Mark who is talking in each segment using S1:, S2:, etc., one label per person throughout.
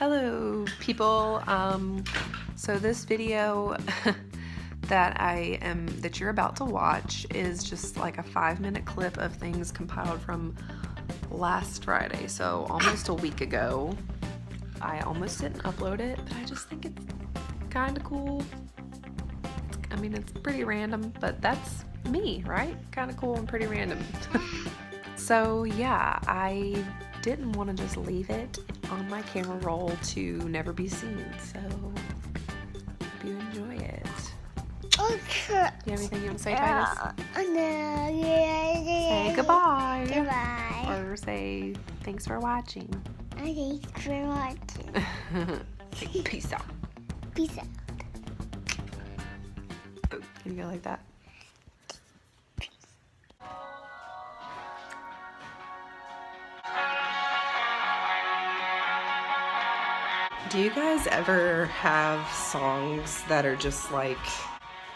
S1: Hello people. So this video that you're about to watch is just like a 5-minute clip of things compiled from last Friday, so almost a week ago. I almost didn't upload it, but I just think it's kind of cool. I mean, it's pretty random, but that's me, right? Kind of cool and pretty random. So yeah, I didn't want to just leave it on my camera roll to never be seen, so hope you enjoy it.
S2: Okay.
S1: You have anything you want to say, Titus?
S2: No.
S1: Say goodbye.
S2: Goodbye.
S1: Or say thanks for watching.
S2: Thanks for watching.
S1: Say peace out.
S2: Peace out.
S1: Can you go like that? Do you guys ever have songs that are just like,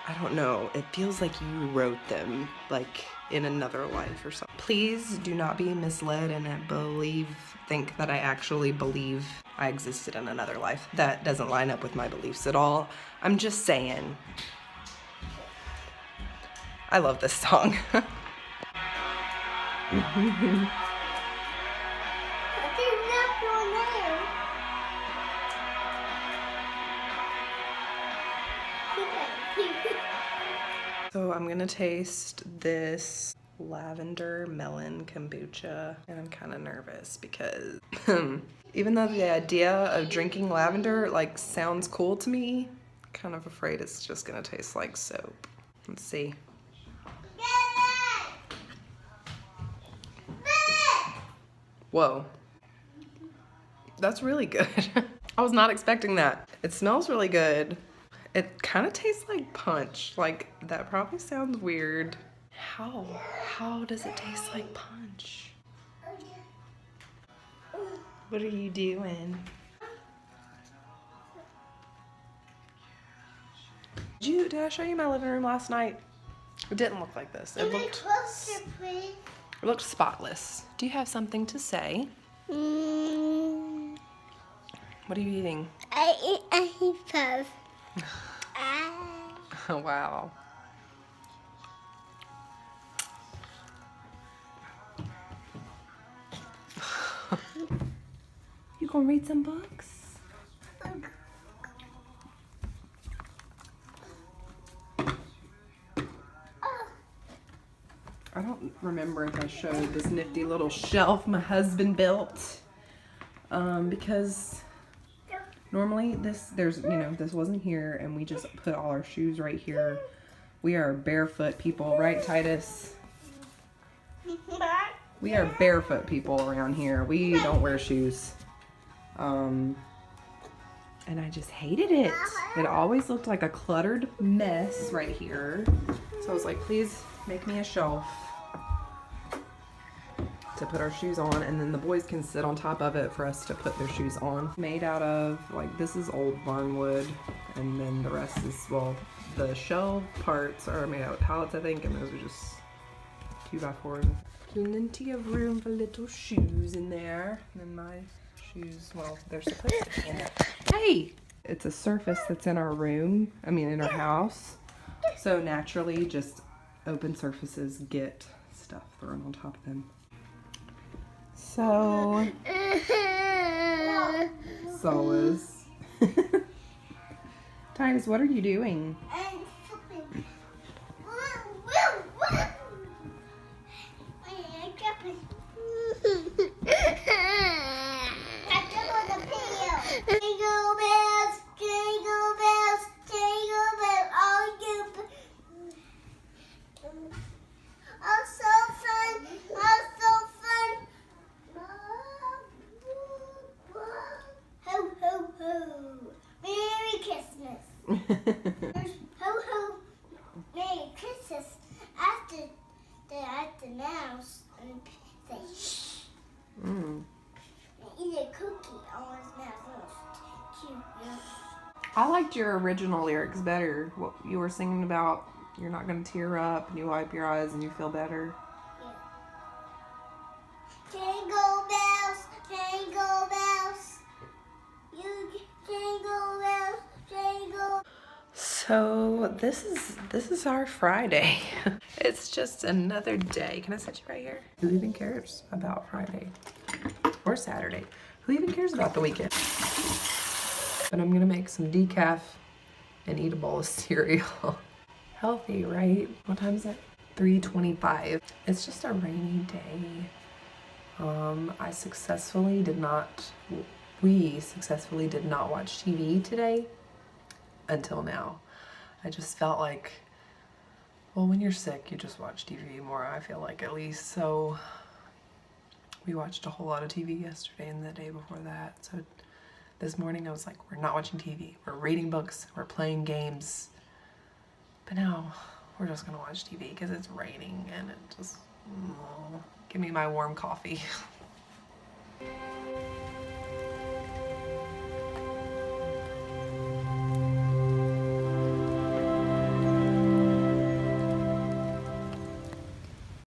S1: I don't know, it feels like you wrote them like in another life or something? Please do not be misled and think that I actually believe I existed in another life. That doesn't line up with my beliefs at all. I'm just saying. I love this song. So I'm gonna taste this lavender melon kombucha, and I'm kind of nervous because even though the idea of drinking lavender like sounds cool to me, I'm kind of afraid it's just gonna taste like soap. Let's see. Whoa, that's really good. I was not expecting that. It smells really good. It kind of tastes like punch. Like, that probably sounds weird. How does it taste like punch? What are you doing? Did I show you my living room last night? It didn't look like this. It looked spotless. Do you have something to say? What are you eating?
S2: I eat puff.
S1: Oh, wow. You gonna read some books? I don't remember if I showed this nifty little shelf my husband built, because normally this wasn't here, and we just put all our shoes right here. We are barefoot people, right, Titus? We are barefoot people around here. We don't wear shoes. And I just hated it. It always looked like a cluttered mess right here. So I was like, please make me a shelf to put our shoes on, and then the boys can sit on top of it for us to put their shoes on. Made out of, like, this is old barn wood, and then the rest is, well, the shell parts are made out of pallets, I think, and those are just 2x4s. Plenty of room for little shoes in there. And then my shoes, well, they're supposed to be in it. Hey! It's a surface that's in our room, in our house. So naturally, just open surfaces get stuff thrown on top of them. So is Titus, what are you doing?
S2: Merry Christmas after the mouse and say shh. And eat a cookie on his mouth. Cute, yeah.
S1: I liked your original lyrics better. What you were singing about, you're not gonna tear up and you wipe your eyes and you feel better.
S2: Yeah. Jingle bells,
S1: So this is our Friday. It's just another day. Can I sit you right here? Who even cares about Friday or Saturday? Who even cares about the weekend? But I'm gonna make some decaf and eat a bowl of cereal. Healthy, right? What time is it? 3:25. It's just a rainy day. We successfully did not watch TV today until now. I just felt like, well, when you're sick, you just watch TV more, I feel like, at least. So we watched a whole lot of TV yesterday and the day before that. So this morning I was like, we're not watching TV. We're reading books. We're playing games. But now we're just gonna watch TV because it's raining and it just, give me my warm coffee.